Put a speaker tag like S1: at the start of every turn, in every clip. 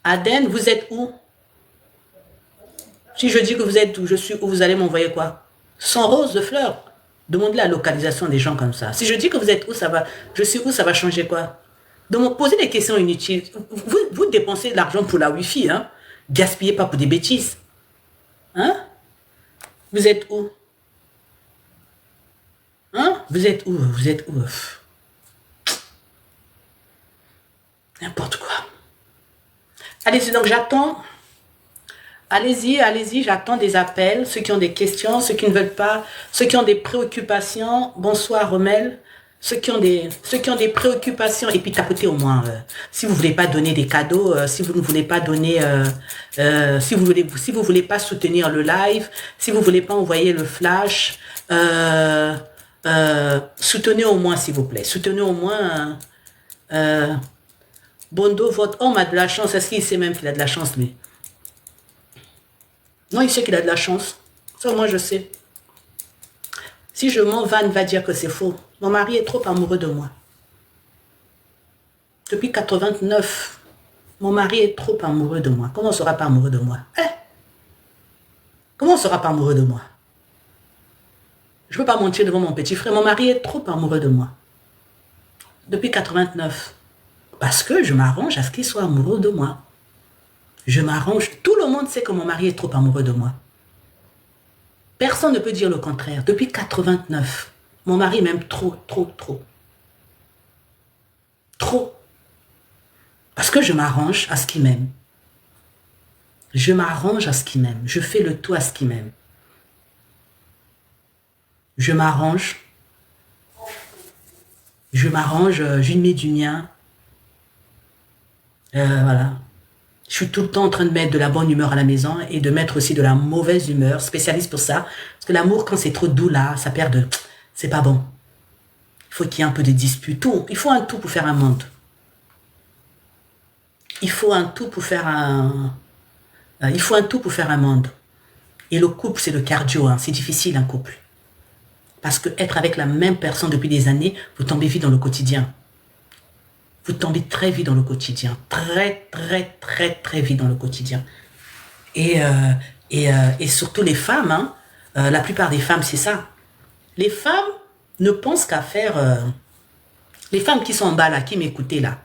S1: Aden, vous êtes où? Si je dis que vous êtes où, je suis où, vous allez m'envoyer quoi? 100 roses de fleurs. Demandez la localisation des gens comme ça. Si je dis que vous êtes où, ça va, je suis où, ça va changer quoi? Donc, posez des questions inutiles. Vous dépensez de l'argent pour la Wi-Fi, hein? Gaspillez pas pour des bêtises. Hein? Vous êtes où? Hein? Vous êtes où? Vous êtes où? N'importe quoi. Allez-y, donc j'attends. Allez-y, allez-y, j'attends des appels. Ceux qui ont des questions, ceux qui ne veulent pas, ceux qui ont des préoccupations. Bonsoir, Romel. Ceux qui ont des préoccupations, et puis tapotez au moins. Si vous voulez pas donner des cadeaux, si vous ne voulez pas donner, si vous voulez pas soutenir le live, si vous voulez pas envoyer le flash, soutenez au moins, s'il vous plaît. Soutenez au moins. Bondo, votre homme a de la chance. Est-ce qu'il sait même qu'il a de la chance, lui? Non, il sait qu'il a de la chance. Ça, moi, je sais. Si je mens, Van va dire que c'est faux. Mon mari est trop amoureux de moi. Depuis 89, mon mari est trop amoureux de moi. Comment on ne sera pas amoureux de moi? Comment on ne sera pas amoureux de moi? Je ne peux pas mentir devant mon petit frère. Mon mari est trop amoureux de moi. Depuis 89. Parce que je m'arrange à ce qu'il soit amoureux de moi. Je m'arrange. Tout le monde sait que mon mari est trop amoureux de moi. Personne ne peut dire le contraire. Depuis 89, mon mari m'aime trop, trop, trop. Trop. Parce que je m'arrange à ce qu'il m'aime. Je m'arrange à ce qu'il m'aime. Je fais le tout à ce qu'il m'aime. Je m'arrange. Je m'arrange, je lui mets du mien. Voilà. Je suis tout le temps en train de mettre de la bonne humeur à la maison et de mettre aussi de la mauvaise humeur, spécialiste pour ça. Parce que l'amour, quand c'est trop doux là, ça perd de... C'est pas bon. Il faut qu'il y ait un peu de dispute. Tout. Il faut un tout pour faire un monde. Il faut un tout pour faire un... Il faut un tout pour faire un monde. Et le couple, c'est le cardio. Hein. C'est difficile, un couple. Parce que être avec la même personne depuis des années, vous tombez vite dans le quotidien. Vous tombez très vite dans le quotidien. Très, très, très, très vite dans le quotidien. Et surtout les femmes, hein, la plupart des femmes, c'est ça. Les femmes ne pensent qu'à faire... les femmes qui sont en bas là, qui m'écoutez là,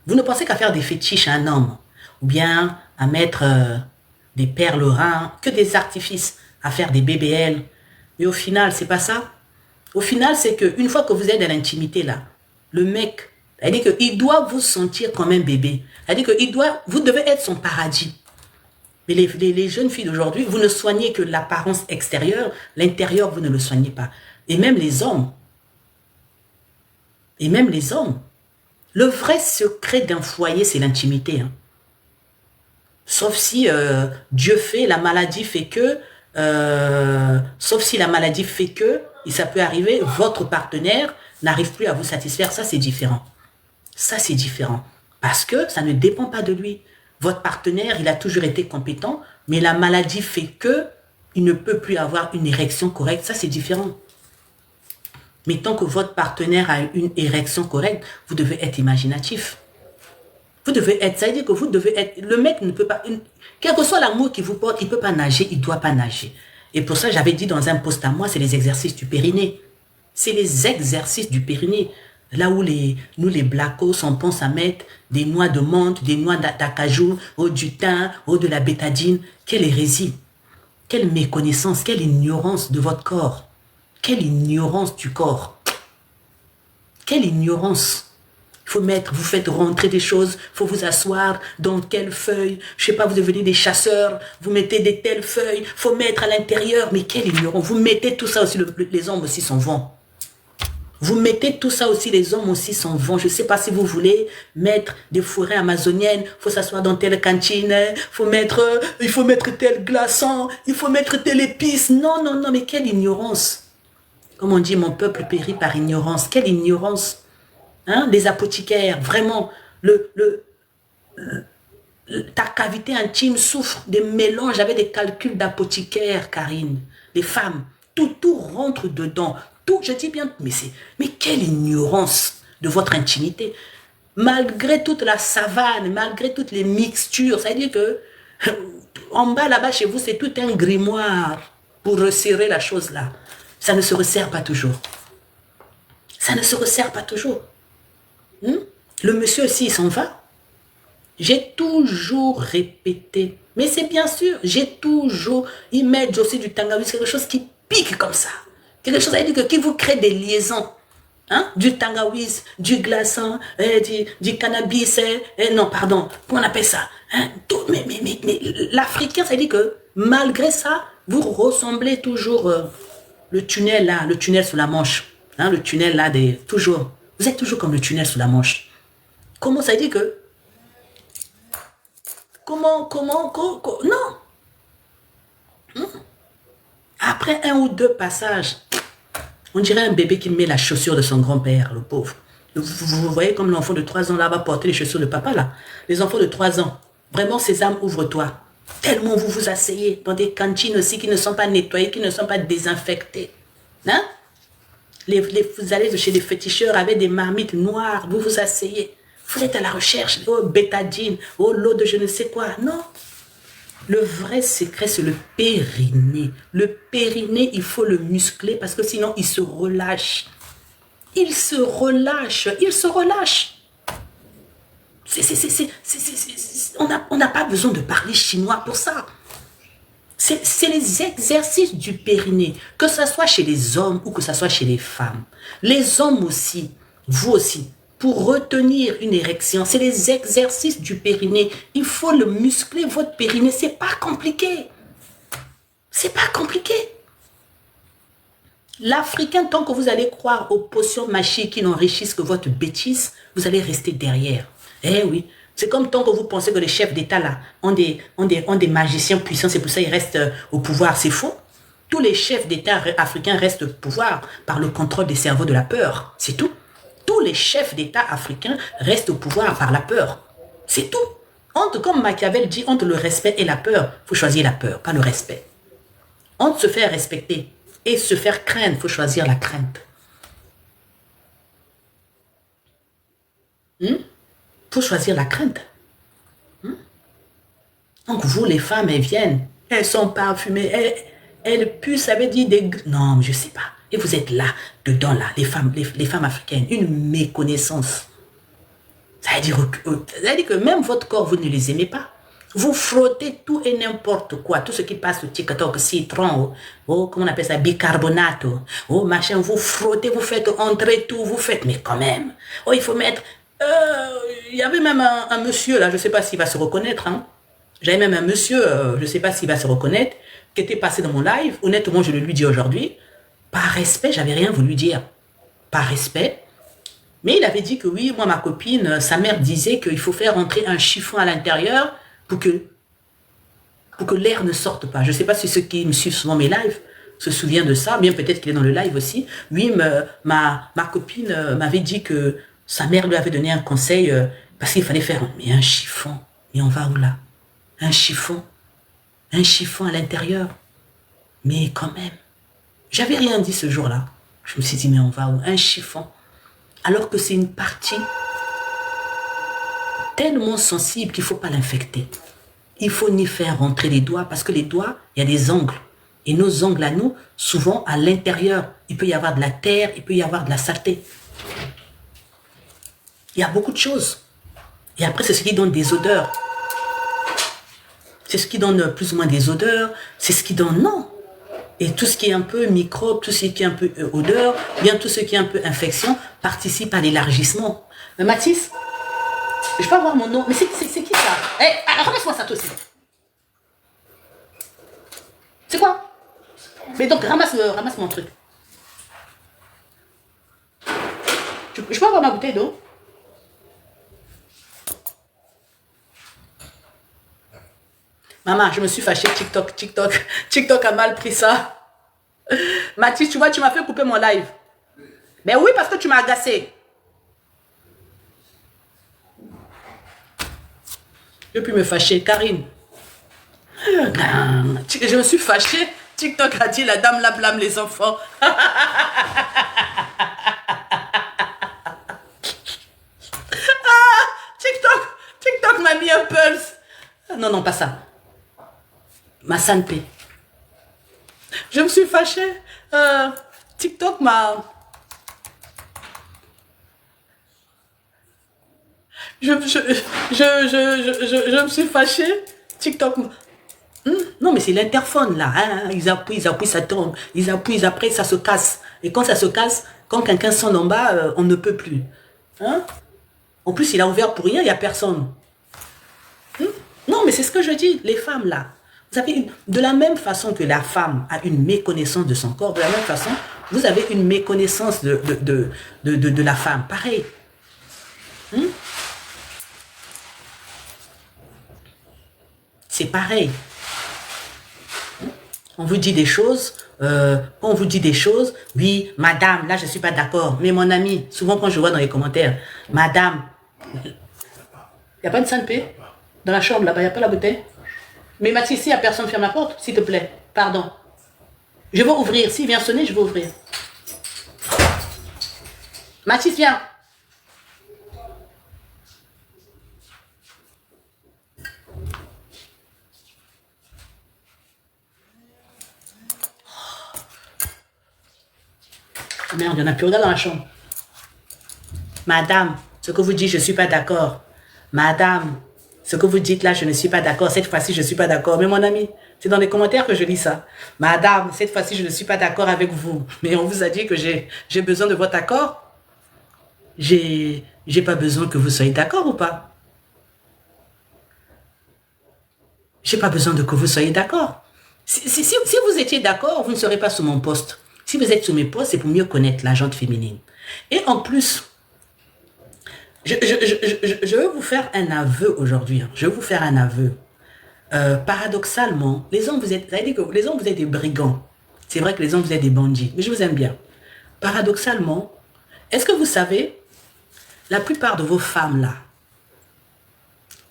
S1: vous ne pensez qu'à faire des fétiches à un homme. Ou bien à mettre des perles reins, que des artifices, à faire des BBL. Mais au final, c'est pas ça. Au final, c'est qu'une fois que vous êtes dans l'intimité là, le mec... C'est-à-dire qu'il doit vous sentir comme un bébé. C'est-à-dire que vous devez être son paradis. Mais les jeunes filles d'aujourd'hui, vous ne soignez que l'apparence extérieure, l'intérieur, vous ne le soignez pas. Et même les hommes. Et même les hommes. Le vrai secret d'un foyer, c'est l'intimité. Hein. Sauf si Dieu fait, la maladie fait que, sauf si la maladie fait que, et ça peut arriver, votre partenaire n'arrive plus à vous satisfaire. Ça, c'est différent. Ça, c'est différent. Parce que ça ne dépend pas de lui. Votre partenaire, il a toujours été compétent, mais la maladie fait que il ne peut plus avoir une érection correcte. Ça, c'est différent. Mais tant que votre partenaire a une érection correcte, vous devez être imaginatif. Vous devez être, ça veut dire que vous devez être, le mec ne peut pas, quel que soit l'amour qu'il vous porte, il ne peut pas nager, il ne doit pas nager. Et pour ça, j'avais dit dans un post à moi, c'est les exercices du périnée. C'est les exercices du périnée. Là où nous, les blackos, on pense à mettre des noix de menthe, des noix d'acajou, ou du thym, ou de la bétadine. Quelle hérésie! Quelle méconnaissance, quelle ignorance de votre corps! Quelle ignorance du corps! Quelle ignorance! Il faut mettre, vous faites rentrer des choses, il faut vous asseoir dans quelle feuille, je sais pas, vous devenez des chasseurs, vous mettez des telles feuilles, il faut mettre à l'intérieur, mais quelle ignorance! Vous mettez tout ça aussi, les hommes aussi s'en vont. Vous mettez tout ça aussi, les hommes aussi s'en vont. Je ne sais pas si vous voulez mettre des forêts amazoniennes, il faut s'asseoir dans telle cantine, il faut mettre tel glaçon, il faut mettre telle épice. Non, non, non, mais quelle ignorance. Comme on dit, mon peuple périt par ignorance. Quelle ignorance. Hein? Les apothicaires, vraiment, ta cavité intime souffre des mélanges avec des calculs d'apothicaires, Karine. Les femmes, tout rentre dedans. Tout, je dis bien, mais quelle ignorance de votre intimité. Malgré toute la savane, malgré toutes les mixtures, ça veut dire que en bas là-bas chez vous, c'est tout un grimoire pour resserrer la chose là. Ça ne se resserre pas toujours. Ça ne se resserre pas toujours. Le monsieur aussi, il s'en va. J'ai toujours répété, mais c'est bien sûr, j'ai toujours, ils mettent aussi du tangawizi, quelque chose qui pique comme ça. Quelque chose qui vous crée des liaisons. Hein? Du tangawizi, du glaçon, du cannabis, non, pardon, comment on appelle ça? Hein? Mais l'Africain, ça dit que malgré ça, vous ressemblez toujours le tunnel là, le tunnel sous la Manche. Hein? Le tunnel là, toujours. Vous êtes toujours comme le tunnel sous la Manche. Comment ça dit que Comment, non. Après un ou deux passages, on dirait un bébé qui met la chaussure de son grand-père, le pauvre. Vous voyez comme l'enfant de 3 ans là va porter les chaussures de papa là. Les enfants de 3 ans, vraiment Sésame, ouvre-toi. Tellement vous vous asseyez dans des cantines aussi qui ne sont pas nettoyées, qui ne sont pas désinfectées. Hein? Vous allez chez les féticheurs avec des marmites noires, vous vous asseyez. Vous êtes à la recherche, oh bétadine, oh l'eau de je ne sais quoi. Non. Le vrai secret, c'est le périnée. Le périnée, il faut le muscler parce que sinon, il se relâche. Il se relâche. Il se relâche. On n'a pas besoin de parler chinois pour ça. C'est les exercices du périnée, que ce soit chez les hommes ou que ce soit chez les femmes. Les hommes aussi, vous aussi. Pour retenir une érection, c'est les exercices du périnée. Il faut le muscler, votre périnée. C'est pas compliqué. C'est pas compliqué. L'Africain, tant que vous allez croire aux potions magiques qui n'enrichissent que votre bêtise, vous allez rester derrière. Eh oui. C'est comme tant que vous pensez que les chefs d'État là ont des magiciens puissants, c'est pour ça qu'ils restent au pouvoir. C'est faux. Tous les chefs d'État africains restent au pouvoir par le contrôle des cerveaux de la peur. C'est tout. Tous les chefs d'État africains restent au pouvoir par la peur. C'est tout. Entre, comme Machiavel dit, entre le respect et la peur, il faut choisir la peur, pas le respect. Entre se faire respecter et se faire craindre, il faut choisir la crainte. Il faut choisir la crainte. Donc vous, les femmes, elles viennent, elles sont parfumées, elles puent, ça veut dire des... Non, je ne sais pas. Et vous êtes là, dedans, là, les femmes africaines, une méconnaissance. Ça veut dire que même votre corps, vous ne les aimez pas. Vous frottez tout et n'importe quoi, tout ce qui passe au TikTok, citron, comment on appelle ça, bicarbonate, machin, vous frottez, vous faites entrer tout, vous faites, mais quand même, il faut mettre... Il y avait même un monsieur, là, je ne sais pas s'il va se reconnaître, hein. J'avais même un monsieur, je ne sais pas s'il va se reconnaître, qui était passé dans mon live, honnêtement, je le lui dis aujourd'hui. Par respect, j'avais rien voulu dire. Par respect. Mais il avait dit que oui, moi, ma copine, sa mère disait qu'il faut faire entrer un chiffon à l'intérieur pour que l'air ne sorte pas. Je ne sais pas si ceux qui me suivent souvent mes lives se souviennent de ça. Bien peut-être qu'il est dans le live aussi. Oui, ma copine m'avait dit que sa mère lui avait donné un conseil parce qu'il fallait faire mais un chiffon. Mais on va où là? Un chiffon à l'intérieur. Mais quand même. J'avais rien dit ce jour-là. Je me suis dit, mais on va où? Un chiffon. Alors que c'est une partie tellement sensible qu'il ne faut pas l'infecter. Il faut ni faire rentrer les doigts, parce que les doigts, il y a des ongles. Et nos ongles à nous, souvent à l'intérieur, il peut y avoir de la terre, il peut y avoir de la saleté. Il y a beaucoup de choses. Et après, c'est ce qui donne des odeurs. C'est ce qui donne plus ou moins des odeurs. C'est ce qui donne... Non. Et tout ce qui est un peu microbe, tout ce qui est un peu odeur, bien tout ce qui est un peu infection, participe à l'élargissement. Mathis, je peux avoir mon nom? Mais c'est qui ça? Ramasse-moi ça toi aussi. C'est quoi? Mais donc ramasse mon truc. Je peux avoir ma bouteille d'eau? Maman, je me suis fâchée, TikTok a mal pris ça. Mathis, tu vois, tu m'as fait couper mon live. Ben oui, parce que tu m'as agacé. Je ne peux plus me fâcher, Karine. Je me suis fâchée. TikTok a dit la dame la blâme les enfants. Non, non, pas ça. Ma santé. Je me suis fâchée. Euh, TikTok m'a... Je me suis fâchée. TikTok m'a... Non, mais c'est l'interphone, là. Hein. Ils appuient, ça tombe. Ils appuient, après, ça se casse. Et quand ça se casse, quand quelqu'un sonne en bas, on ne peut plus. Hein? En plus, il a ouvert pour rien, il n'y a personne. Non, mais c'est ce que je dis, les femmes, là. Vous avez de la même façon que la femme a une méconnaissance de son corps, de la même façon, vous avez une méconnaissance de la femme. Pareil. C'est pareil. On vous dit des choses, on vous dit des choses, oui, madame, là je ne suis pas d'accord. Mais mon ami, souvent quand je vois dans les commentaires, madame, il n'y a pas une sainte paix dans la chambre là-bas, il n'y a pas la bouteille. Mais Mathis, s'il n'y a personne, ferme la porte, s'il te plaît. Pardon. Je vais ouvrir. S'il vient sonner, je vais ouvrir. Mathis, viens. Oh merde, il n'y en a plus. Regarde dans la chambre. Madame, ce que vous dites, je ne suis pas d'accord. Madame, ce que vous dites là, je ne suis pas d'accord. Cette fois-ci, je ne suis pas d'accord. Mais mon ami, c'est dans les commentaires que je lis ça. Madame, cette fois-ci, je ne suis pas d'accord avec vous. Mais on vous a dit que j'ai besoin de votre accord. J'ai pas besoin que vous soyez d'accord ou pas? J'ai pas besoin de que vous soyez d'accord. Si vous étiez d'accord, vous ne serez pas sous mon poste. Si vous êtes sous mes postes, c'est pour mieux connaître la gente féminine. Et en plus, je veux vous faire un aveu aujourd'hui. Hein. Je veux vous faire un aveu. Paradoxalement, les hommes, vous êtes, ça veut dire que les hommes, vous êtes des brigands. C'est vrai que les hommes, vous êtes des bandits. Mais je vous aime bien. Paradoxalement, est-ce que vous savez, la plupart de vos femmes là,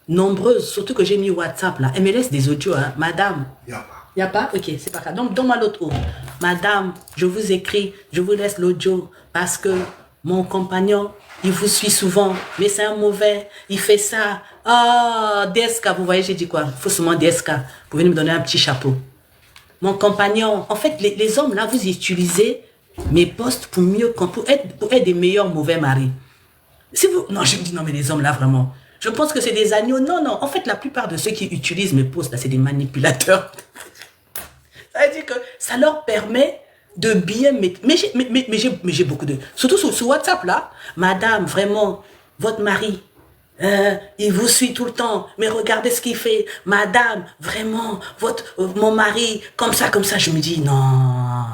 S1: nombreuses, surtout que j'ai mis WhatsApp là, elles me laissent des audios, hein. Madame. Il n'y a pas. Ok, c'est pas grave. Donc, donne-moi l'autre autre. Madame, je vous écris, je vous laisse l'audio parce que mon compagnon, il vous suit souvent, mais c'est un mauvais, il fait ça. Ah, DSK, vous voyez, j'ai dit quoi? Il faut seulement DSK. Vous pouvez me donner un petit chapeau. Mon compagnon, en fait, les hommes là, vous utilisez mes postes pour être des meilleurs mauvais maris. Si vous, non, je me dis non, mais les hommes là, vraiment, je pense que c'est des agneaux. Non, non, en fait, la plupart de ceux qui utilisent mes postes là, c'est des manipulateurs. Ça veut dire que ça leur permet de bien mettre. Mais j'ai beaucoup de. Surtout sur WhatsApp là, madame, vraiment, votre mari, il vous suit tout le temps, mais regardez ce qu'il fait. Madame, vraiment, mon mari, comme ça, je me dis, non.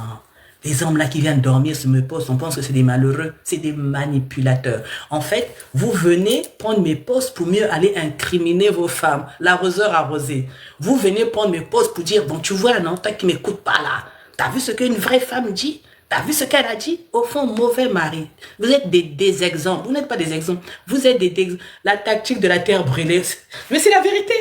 S1: Les hommes là qui viennent dormir sur mes postes, on pense que c'est des malheureux, c'est des manipulateurs. En fait, vous venez prendre mes postes pour mieux aller incriminer vos femmes, l'arroseur arrosé. Vous venez prendre mes postes pour dire, bon tu vois, non, toi qui m'écoutes pas là, t'as vu ce qu'une vraie femme dit? T'as vu ce qu'elle a dit? Au fond, mauvais mari. Vous êtes des exemples. Vous n'êtes pas des exemples. Vous êtes la tactique de la terre brûlée. Mais c'est la vérité.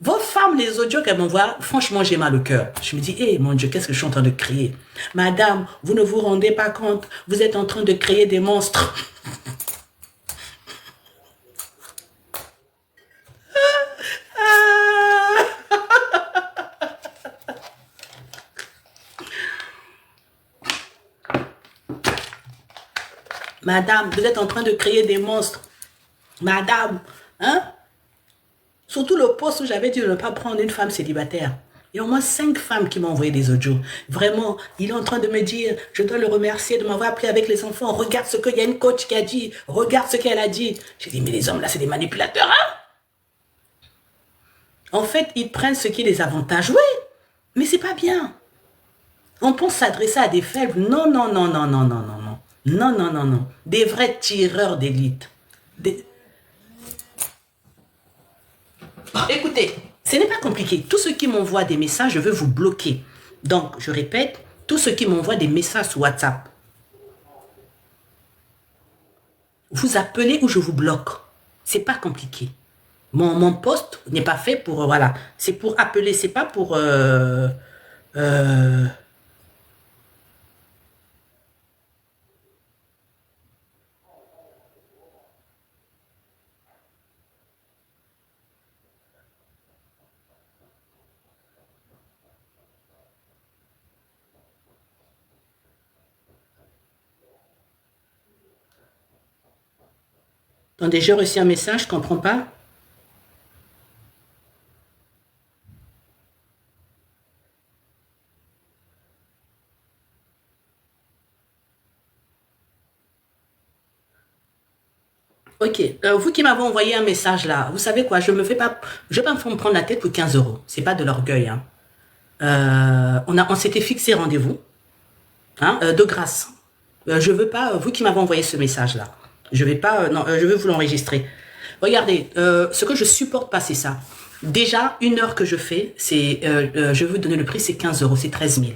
S1: Vos femmes, les audios qu'elles m'envoient, franchement, j'ai mal au cœur. Je me dis, hé, mon Dieu, qu'est-ce que je suis en train de créer? Madame, vous ne vous rendez pas compte, vous êtes en train de créer des monstres. Madame, vous êtes en train de créer des monstres. Madame, hein? Surtout le poste où j'avais dit de ne pas prendre une femme célibataire. Il y a au moins 5 femmes qui m'ont envoyé des audios. Vraiment, il est en train de me dire, je dois le remercier de m'avoir appris avec les enfants. Regarde ce qu'il y a une coach qui a dit. Regarde ce qu'elle a dit. J'ai dit, mais les hommes là, c'est des manipulateurs, hein? En fait, ils prennent ce qui les avantage. Oui, mais c'est pas bien. On pense s'adresser à des faibles. Non, non, non, non, non, non, non, non. Non, non, non, non. Des vrais tireurs d'élite. Des... Écoutez, ce n'est pas compliqué. Tous ceux qui m'envoient des messages, je veux vous bloquer. Donc, je répète, tous ceux qui m'envoient des messages sur WhatsApp, vous appelez ou je vous bloque. C'est pas compliqué. Mon poste n'est pas fait pour, voilà, c'est pour appeler, c'est pas pour, euh, Attendez, j'ai reçu un message, je ne comprends pas. Ok, vous qui m'avez envoyé un message là, vous savez quoi, je vais pas me prendre la tête pour 15 euros. C'est pas de l'orgueil, hein. On s'était fixé rendez-vous, hein, de grâce. Je veux pas, vous qui m'avez envoyé ce message là, je vais pas, non, je vais vous l'enregistrer. Regardez, ce que je supporte pas, c'est ça. Déjà, une heure que je fais, je vais vous donner le prix, c'est 15 euros, c'est 13 000.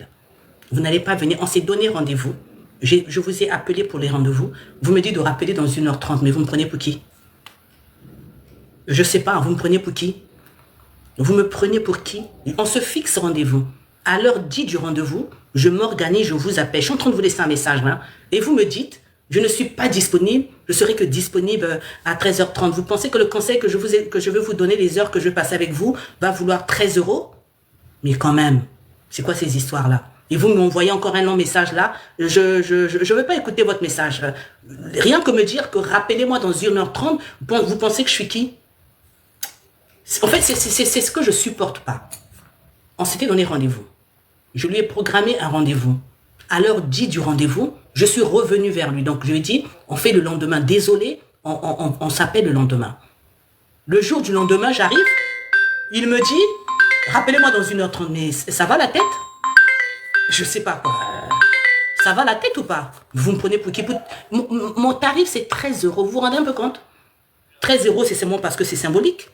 S1: Vous n'allez pas venir, on s'est donné rendez-vous. Je vous ai appelé pour les rendez-vous. Vous me dites de rappeler dans 1h30, mais vous me prenez pour qui? Je sais pas, vous me prenez pour qui? Vous me prenez pour qui? On se fixe rendez-vous. À l'heure dite du rendez-vous, je m'organise, je vous appelle. Je suis en train de vous laisser un message, là. Et vous me dites, je ne suis pas disponible, je serai que disponible à 13h30. Vous pensez que le conseil que je vais vous donner, les heures que je vais passer avec vous, va vouloir 13 euros? Mais quand même, c'est quoi ces histoires-là? Et vous m'envoyez encore un long message là, je veux pas écouter votre message. Rien que me dire que rappelez-moi dans 1h30, vous pensez que je suis qui? En fait, c'est ce que je supporte pas. On s'était donné rendez-vous. Je lui ai programmé un rendez-vous. À l'heure dite du rendez-vous, je suis revenu vers lui. Donc, je lui ai dit, on fait le lendemain. Désolé, on s'appelle le lendemain. Le jour du lendemain, j'arrive. Il me dit, rappelez-moi dans 1h30. Mais ça va la tête? Je sais pas quoi. Ça va la tête ou pas? Vous me prenez pour qui? Mon tarif, c'est 13 euros. Vous vous rendez un peu compte? 13 euros, c'est seulement parce que c'est symbolique.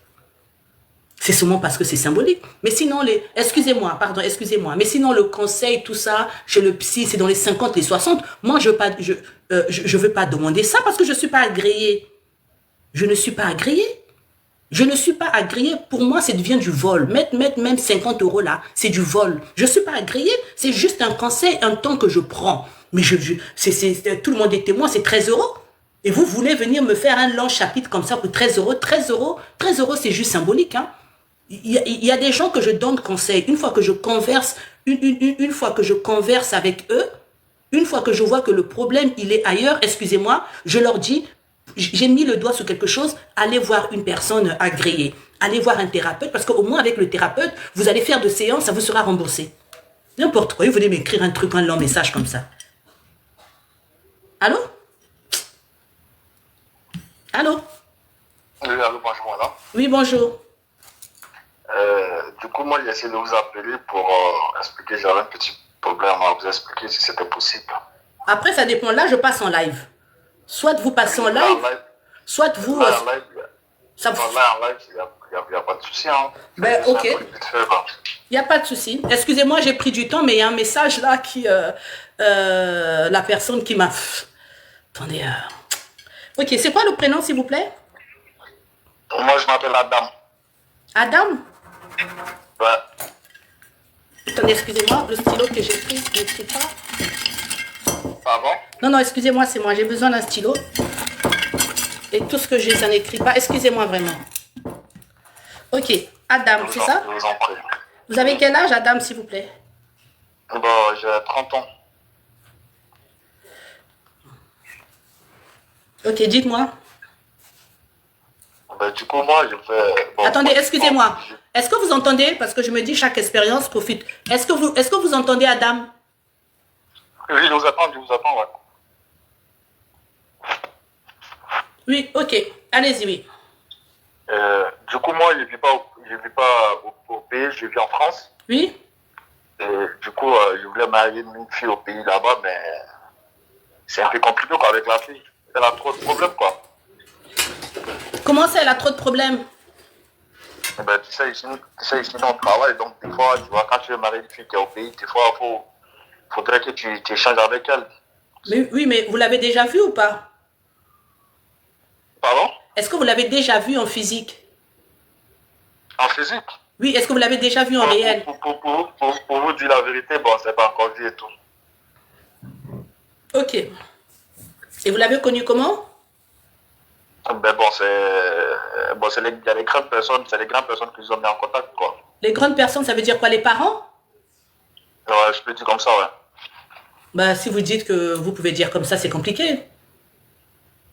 S1: C'est seulement parce que c'est symbolique. Mais sinon, excusez-moi, pardon, excusez-moi. Mais sinon, le conseil, tout ça, chez le psy, c'est dans les 50, les 60. Moi, je veux pas demander ça parce que je suis pas agréé. Je ne suis pas agréé. Je ne suis pas agréé. Pour moi, ça devient du vol. Mettre même 50 euros là, c'est du vol. Je ne suis pas agréé. C'est juste un conseil, un temps que je prends. Mais tout le monde est témoin, c'est 13 euros. Et vous voulez venir me faire un long chapitre comme ça pour 13 euros. 13 euros, 13 euros, c'est juste symbolique. Hein. Il y a des gens que je donne conseil. Une fois que je converse, une fois que je converse avec eux, une fois que je vois que le problème, il est ailleurs, excusez-moi, je leur dis, j'ai mis le doigt sur quelque chose, allez voir une personne agréée. Allez voir un thérapeute, parce qu'au moins avec le thérapeute, vous allez faire de séances, ça vous sera remboursé. N'importe quoi, vous venez m'écrire un truc, un long message comme ça. Allô? Allô?
S2: Oui, allô, bonjour, madame.
S1: Oui, bonjour.
S2: Du coup, moi, j'ai essayé de vous appeler pour expliquer, j'avais un petit problème à vous expliquer si c'était possible.
S1: Après, ça dépend. Là, je passe en live. Soit vous passez en live, soit vous...
S2: Là, en live,
S1: ça...
S2: non, là, en live, il n'y a pas de souci. Hein.
S1: Ben, ok. Il n'y a pas de souci. Excusez-moi, j'ai pris du temps, mais il y a un message là qui... la personne qui m'a... Attendez. Ok, c'est quoi le prénom, s'il vous plaît?
S2: Moi, je m'appelle Adam.
S1: Adam?
S2: Ouais.
S1: Attendez, excusez-moi, le stylo que j'ai pris n'écrit pas.
S2: Pardon?
S1: Non, excusez-moi, c'est moi. J'ai besoin d'un stylo. Et tout ce que j'ai, ça n'écrit pas. Excusez-moi vraiment. Ok, Adam, c'est ça?
S2: Je vous en prie.
S1: Vous avez quel âge, Adam, s'il vous plaît?
S2: Bon, j'ai 30 ans.
S1: Ok, dites-moi.
S2: Ben, du coup, moi, je fais... Bon,
S1: attendez, excusez-moi. Est-ce que vous entendez? Parce que je me dis, chaque expérience profite. Est-ce que vous entendez, Adam?
S2: Oui, je vous attends, ouais.
S1: Oui, ok. Allez-y, oui.
S2: Du coup, moi, je ne vis pas au pays, je vis en France.
S1: Oui.
S2: Et du coup, je voulais marier une fille au pays là-bas, mais c'est un peu compliqué quoi, avec la fille. Elle a trop de problèmes, quoi.
S1: Comment ça, elle a trop de problèmes?
S2: Ben, tu sais, ici, on travaille, donc des fois, tu vois, quand tu veux marier une fille qui est au pays, des fois, faudrait que tu échanges avec elle.
S1: Mais, oui, mais vous l'avez déjà vue ou pas?
S2: Pardon?
S1: Est-ce que vous l'avez déjà vue en physique?
S2: En physique?
S1: Oui, est-ce que vous l'avez déjà vue en réel?
S2: Pour vous dire la vérité, bon, c'est pas encore vu et tout.
S1: Ok. Et vous l'avez connue comment?
S2: Ben bon, il y a les grandes personnes, c'est les grandes personnes qui nous ont mis en contact, quoi.
S1: Les grandes personnes, ça veut dire quoi? Les parents?
S2: Ouais, je peux dire comme ça, ouais.
S1: Bah, si vous dites que vous pouvez dire comme ça, c'est compliqué.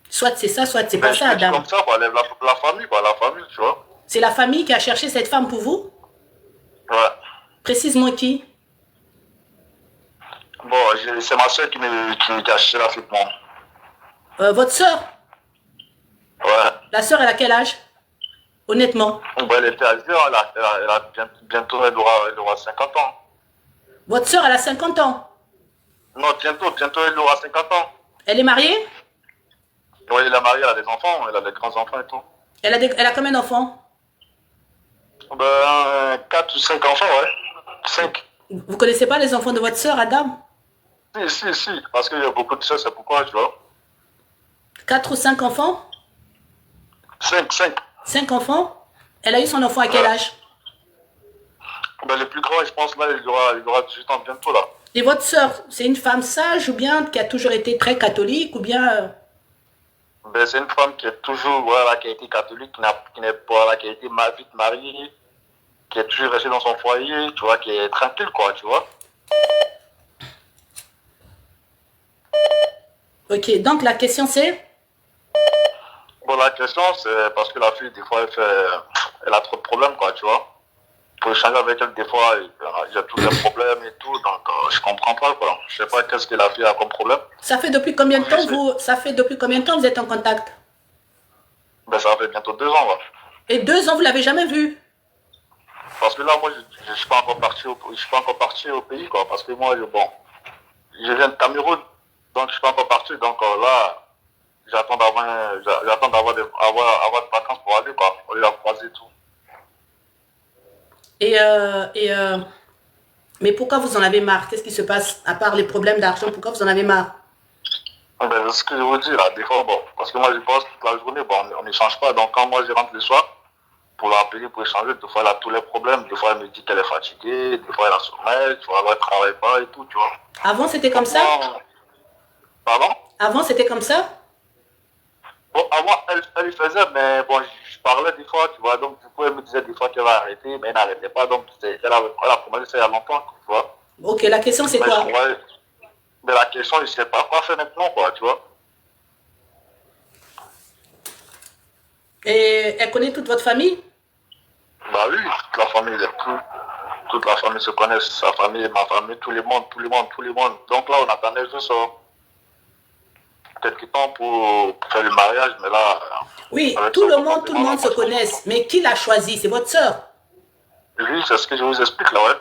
S1: Soit c'est ça, soit c'est pas
S2: Ben, je
S1: ça,
S2: te dis
S1: Adam.
S2: comme ça, quoi, la famille, quoi, la famille, tu vois.
S1: C'est la famille qui a cherché cette femme pour vous?
S2: Ouais.
S1: Précise-moi qui?
S2: Bon, c'est ma soeur qui a acheté la fille pour moi.
S1: Votre sœur?
S2: Ouais.
S1: La sœur, elle a quel âge? Honnêtement.
S2: Bon, elle était âgée, elle a bientôt, elle aura 50 ans.
S1: Votre sœur, elle a 50 ans.
S2: Non, bientôt, elle aura 50 ans.
S1: Elle est mariée?
S2: Oui, elle est mariée, elle a des enfants, elle a des grands-enfants et tout.
S1: Elle a combien d'enfants?
S2: Ben, 4 ou 5 enfants, ouais. 5.
S1: Vous connaissez pas les enfants de votre sœur, Adam?
S2: Si, parce qu'il y a beaucoup de ça, c'est pourquoi, tu vois.
S1: 4 ou 5 enfants?
S2: 5.
S1: 5 enfants? Elle a eu son enfant à quel âge?
S2: Ben, le plus grand, je pense, là, il aura 18 ans bientôt, là.
S1: Et votre sœur, c'est une femme sage ou bien qui a toujours été très catholique ou bien...
S2: Ben, c'est une femme qui est toujours, voilà, qui a été catholique, qui n'est pas, voilà, qui a été vite mariée, qui est toujours restée dans son foyer, tu vois, qui est tranquille, quoi, tu vois.
S1: Ok, donc la question c'est...
S2: Bon, la question, c'est parce que la fille, des fois, elle a trop de problèmes, quoi, tu vois. Pour échanger avec elle, des fois, il y a tous les problèmes et tout, donc je comprends pas, quoi. Je sais pas qu'est-ce que la fille a comme problème.
S1: Ça fait depuis combien de temps vous êtes en contact?
S2: Ben, ça fait bientôt 2 ans, là.
S1: Et 2 ans, vous l'avez jamais vue?
S2: Parce que là, moi, je suis pas encore parti au pays, quoi. Parce que moi, je viens de Cameroun, donc je suis pas encore parti. Donc là, j'attends d'avoir des vacances pour aller, quoi. Pour aller la croiser et tout.
S1: Mais pourquoi vous en avez marre? Qu'est-ce qui se passe? À part les problèmes d'argent, pourquoi vous en avez marre?
S2: Ben, c'est ce que je vous dis, là. Des fois, bon, parce que moi, je bosse toute la journée, bon, on n'échange pas. Donc quand moi, je rentre le soir, pour l'appeler, pour échanger, des fois, elle a tous les problèmes. Des fois, elle me dit qu'elle est fatiguée, des fois, elle a sommeil, tu vois, elle ne travaille pas et tout, tu vois.
S1: Avant, c'était comme ça?
S2: Pardon?
S1: Avant, c'était comme ça?
S2: Bon, avant, elle faisait, mais bon, je parlais des fois, tu vois, donc du coup, elle me disait des fois qu'elle va arrêter, mais elle n'arrêtait pas, donc elle a commencé ça il y a longtemps, tu vois.
S1: Ok, la question c'est quoi?
S2: Mais la question, je ne sais pas quoi faire maintenant, quoi, tu vois.
S1: Et elle connaît toute votre famille?
S2: Bah oui, toute la famille se connaît, sa famille, ma famille, tout le monde. Donc là, on attendait juste quelques temps pour faire le mariage, mais là...
S1: Oui, tout le monde se connaît. Mais qui l'a choisi? C'est votre sœur?
S2: Oui, c'est ce que je vous explique là, ouais.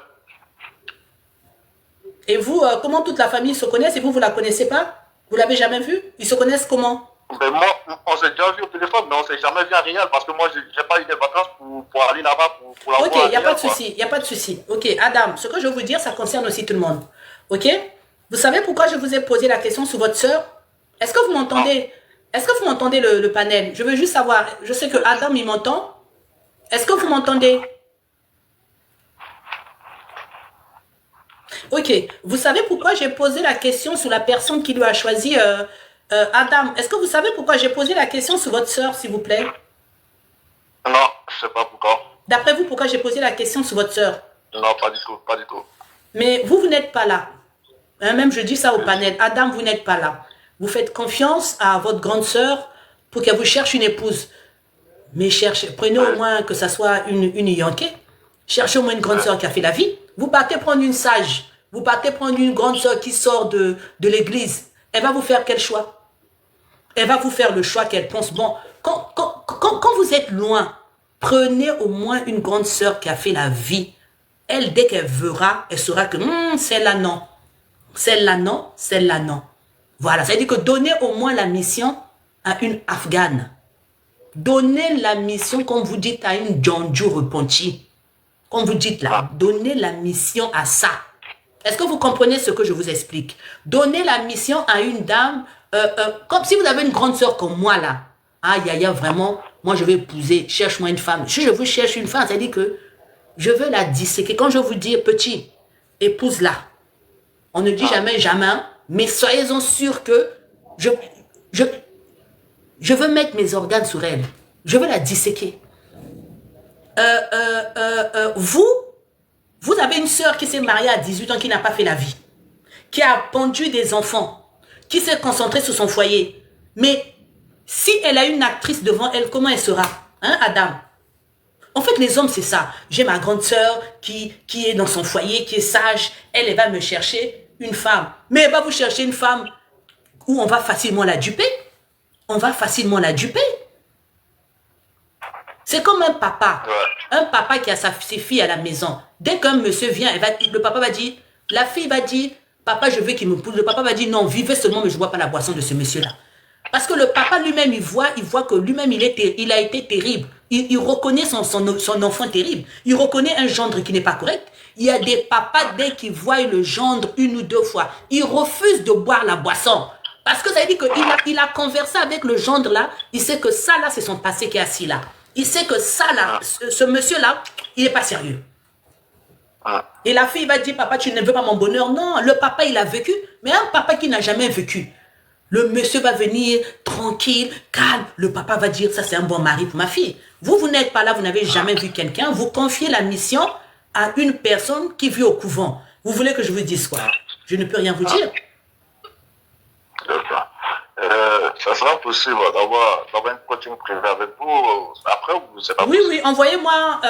S1: Et vous, comment toute la famille se connaît et vous la connaissez pas? Vous l'avez jamais vue? Ils se connaissent comment?
S2: Ben moi, on s'est déjà vu au téléphone, mais on s'est jamais vu en réel parce que moi, j'ai pas eu des vacances pour aller là-bas pour la voir.
S1: Ok, il n'y a pas de souci, il n'y a pas de souci. Ok, Adam, ce que je veux vous dire, ça concerne aussi tout le monde. Ok? Vous savez pourquoi je vous ai posé la question sur votre sœur? Est-ce que vous m'entendez? Est-ce que vous m'entendez le panel? Je veux juste savoir, je sais que Adam, il m'entend. Est-ce que vous m'entendez? Ok, vous savez pourquoi j'ai posé la question sur la personne qui lui a choisi Adam? Est-ce que vous savez pourquoi j'ai posé la question sur votre sœur, s'il vous plaît?
S2: Non, je sais pas pourquoi.
S1: D'après vous, pourquoi j'ai posé la question sur votre sœur?
S2: Non, pas du tout, pas du tout.
S1: Mais vous n'êtes pas là. Hein, même je dis ça au panel. Adam, vous n'êtes pas là. Vous faites confiance à votre grande sœur pour qu'elle vous cherche une épouse. Mais prenez au moins que ça soit une Yankee. Cherchez au moins une grande sœur qui a fait la vie. Vous partez prendre une sage. Vous partez prendre une grande sœur qui sort de l'église. Elle va vous faire quel choix? Elle va vous faire le choix qu'elle pense. Bon, quand vous êtes loin, prenez au moins une grande sœur qui a fait la vie. Elle, dès qu'elle verra, elle saura que celle-là non. Celle-là non, celle-là non. Voilà, ça veut dire que donnez au moins la mission à une Afghane. Donnez la mission, comme vous dites, à une Djandjo repentie. Comme vous dites là, donnez la mission à ça. Est-ce que vous comprenez ce que je vous explique? Donnez la mission à une dame, comme si vous avez une grande sœur comme moi là. Aïe, aïe, vraiment, moi je vais épouser, cherche-moi une femme. Si je vous cherche une femme, ça dit que je veux la disséquer. Quand je vous dis, petit, épouse-la. On ne dit jamais, jamais, mais soyez-en sûrs que je veux mettre mes organes sur elle. Je veux la disséquer. Vous avez une sœur qui s'est mariée à 18 ans, qui n'a pas fait la vie, qui a pendu des enfants, qui s'est concentrée sur son foyer. Mais Si elle a une actrice devant elle, comment elle sera? Hein, Adam? En fait, les hommes, c'est ça. J'ai ma grande sœur qui est dans son foyer, qui est sage. Elle va me chercher une femme. Mais elle va vous chercher une femme où on va facilement la duper. On va facilement la duper. C'est comme un papa. Un papa qui a ses filles à la maison. Dès qu'un monsieur vient, le papa va dire, la fille va dire, papa, je veux qu'il me pousse. Le papa va dire, non, vivez seulement, mais je ne bois pas la boisson de ce monsieur-là. Parce que le papa lui-même, il voit que lui-même, il a été terrible. Il reconnaît son enfant terrible. Il reconnaît un gendre qui n'est pas correct. Il y a des papas, dès qu'ils voient le gendre une ou deux fois, ils refusent de boire la boisson. Parce que ça veut dire qu'il a conversé avec le gendre là. Il sait que ça là, c'est son passé qui est assis là. Il sait que ça là, ce monsieur là, il n'est pas sérieux. Et la fille va dire, papa, tu ne veux pas mon bonheur. Non, le papa, il a vécu. Mais un papa qui n'a jamais vécu. Le monsieur va venir tranquille, calme. Le papa va dire, ça c'est un bon mari pour ma fille. Vous n'êtes pas là, vous n'avez jamais vu quelqu'un. Vous confiez la mission à une personne qui vit au couvent. Vous voulez que je vous dise quoi? Je ne peux rien vous dire.
S2: D'accord. Ça sera possible d'avoir une coaching privée avec vous. Après, c'est pas possible.
S1: Oui, envoyez-moi,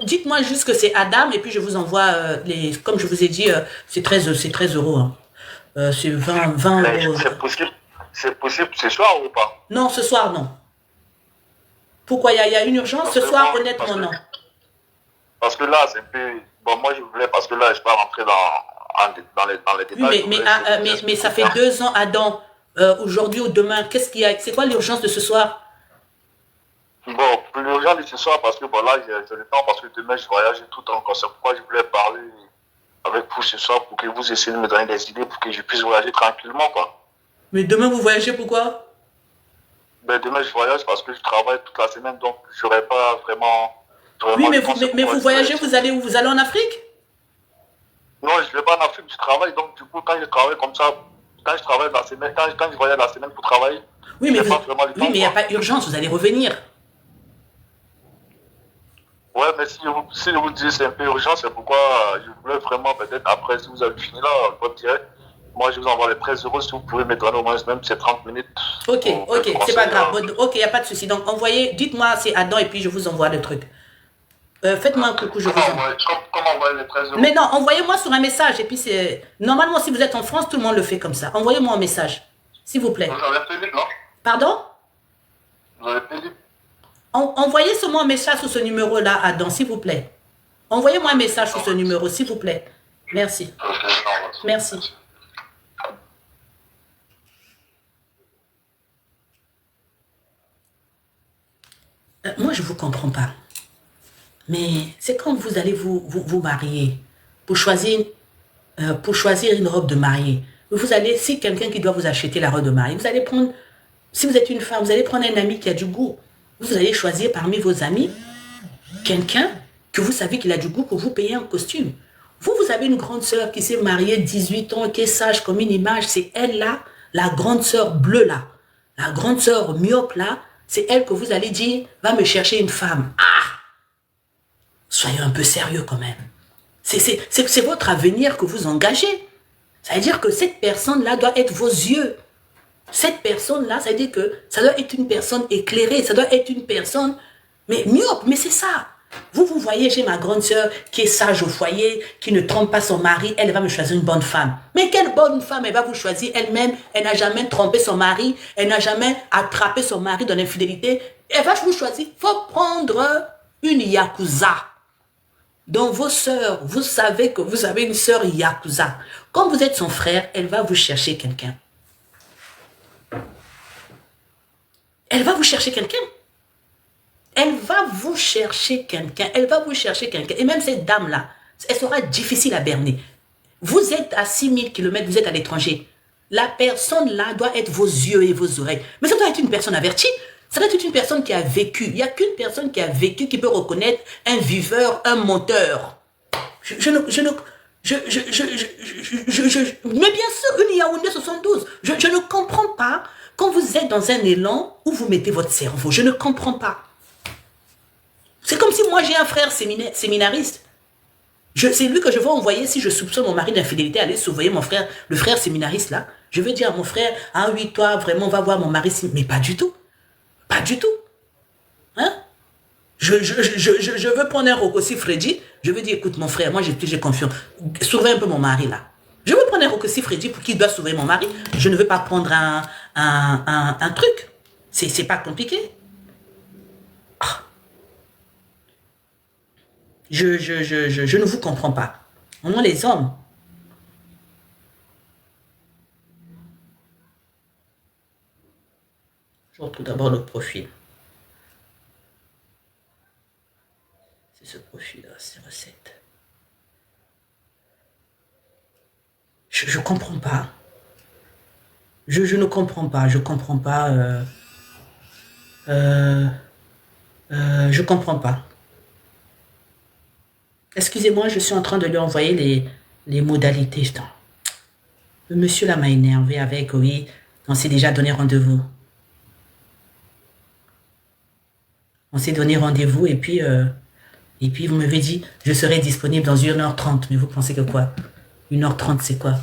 S1: dites-moi juste que c'est Adam et puis je vous envoie comme je vous ai dit, c'est 13 euros. Hein. C'est 20 euros.
S2: C'est possible ce soir ou pas?
S1: Non, ce soir, non. Pourquoi? Il y a une urgence? Ce soir, honnêtement, non.
S2: Parce que là, c'est un peu... Bon, moi, je voulais, parce que là, je ne vais pas rentrer dans les détails.
S1: Oui, mais ça fait 2 ans, Adam. Aujourd'hui ou demain, qu'est-ce qu'il y a? C'est quoi l'urgence de ce soir?
S2: Bon, plus l'urgence de ce soir, parce que bon, là, j'ai le temps, parce que demain, je voyage tout encore. C'est pourquoi je voulais parler avec vous ce soir, pour que vous essayiez de me donner des idées, pour que je puisse voyager tranquillement, quoi.
S1: Mais demain, vous voyagez pourquoi?
S2: Ben, demain, je voyage parce que je travaille toute la semaine, donc je n'aurai pas vraiment...
S1: Oui, mais vous voyagez, vous allez où? Vous allez en Afrique?
S2: Non, je ne vais pas en Afrique, je travaille, donc du coup, quand je travaille comme ça, quand je travaille la semaine, quand je voyage la semaine pour travailler,
S1: oui, mais il n'y a pas d'urgence, vous allez revenir.
S2: Ouais, mais si je vous dis c'est un peu urgent, c'est pourquoi je voulais vraiment, peut-être après, si vous avez fini là, votre direct, moi je vous envoie les 13 euros si vous pouvez me donner au moins même ces 30 minutes.
S1: Ok, c'est pas grave. Ok, il n'y a pas de souci. Donc envoyez, dites-moi c'est Adam et puis je vous envoie le truc. Faites-moi un coucou, je vous envoie.
S2: Comment envoyer les 13 euros?
S1: Mais non, envoyez-moi sur un message et puis c'est... Normalement, si vous êtes en France, tout le monde le fait comme ça. Envoyez-moi un message, s'il vous plaît.
S2: Vous avez payé, non?
S1: Pardon?
S2: Vous avez payé?
S1: Envoyez seulement un message sur ce numéro-là, Adam, s'il vous plaît. Envoyez-moi un message sur ce numéro, s'il vous plaît. Merci. Merci. Moi, je ne vous comprends pas. Mais c'est quand vous allez vous marier pour choisir une robe de mariée. Vous allez, si quelqu'un qui doit vous acheter la robe de mariée, vous allez prendre, si vous êtes une femme, vous allez prendre un ami qui a du goût. Vous allez choisir parmi vos amis quelqu'un que vous savez qu'il a du goût pour vous payer un costume. Vous avez une grande sœur qui s'est mariée 18 ans, qui est sage comme une image. C'est elle là, la grande sœur bleue là, la grande sœur myope là, c'est elle que vous allez dire, va me chercher une femme. Ah! Soyez un peu sérieux quand même. C'est votre avenir que vous engagez. Ça veut dire que cette personne-là doit être vos yeux. Cette personne-là, ça veut dire que ça doit être une personne éclairée, ça doit être une personne, mais myope, mais c'est ça. Vous voyez, j'ai ma grande sœur qui est sage au foyer, qui ne trompe pas son mari, elle va me choisir une bonne femme. Mais quelle bonne femme elle va vous choisir elle-même? Elle n'a jamais trompé son mari, elle n'a jamais attrapé son mari dans l'infidélité. Elle va vous choisir. Il faut prendre une yakuza. Dans vos sœurs, vous savez que vous avez une sœur yakuza. Quand vous êtes son frère, elle va vous chercher quelqu'un. Elle va vous chercher quelqu'un. Elle va vous chercher quelqu'un. Elle va vous chercher quelqu'un. Et même cette dame-là, elle sera difficile à berner. Vous êtes à 6000 km, vous êtes à l'étranger. La personne-là doit être vos yeux et vos oreilles. Mais ça doit être une personne avertie. Ça doit être une personne qui a vécu. Il n'y a qu'une personne qui a vécu qui peut reconnaître un viveur, un menteur. Mais bien sûr, une Yaoundé 72. Je ne comprends pas. Quand vous êtes dans un élan où vous mettez votre cerveau, je ne comprends pas. C'est comme si moi j'ai un frère séminariste. C'est lui que je vais envoyer si je soupçonne mon mari d'infidélité, aller surveiller mon frère, le frère séminariste là. Je vais dire à mon frère, ah oui, toi vraiment va voir mon mari, mais pas du tout. Pas du tout. Hein? Je veux prendre un Rokossi Freddy. Je veux dire, écoute, mon frère, moi, j'ai confiance. Sauver un peu mon mari, là. Je veux prendre un Rokossi Freddy pour qu'il doit sauver mon mari. Je ne veux pas prendre un truc. C'est pas compliqué. Ah. Je ne vous comprends pas. On a les hommes. Je retrouve d'abord le profil. C'est ce profil-là, ces recettes. Je ne comprends pas. Je ne comprends pas. Je comprends pas. Je comprends pas. Excusez-moi, je suis en train de lui envoyer les modalités. Putain. Le monsieur là m'a énervé avec, oui, on s'est déjà donné rendez-vous. On s'est donné rendez-vous et puis vous m'avez dit, je serai disponible dans 1h30. Mais vous pensez que quoi? 1h30, c'est quoi?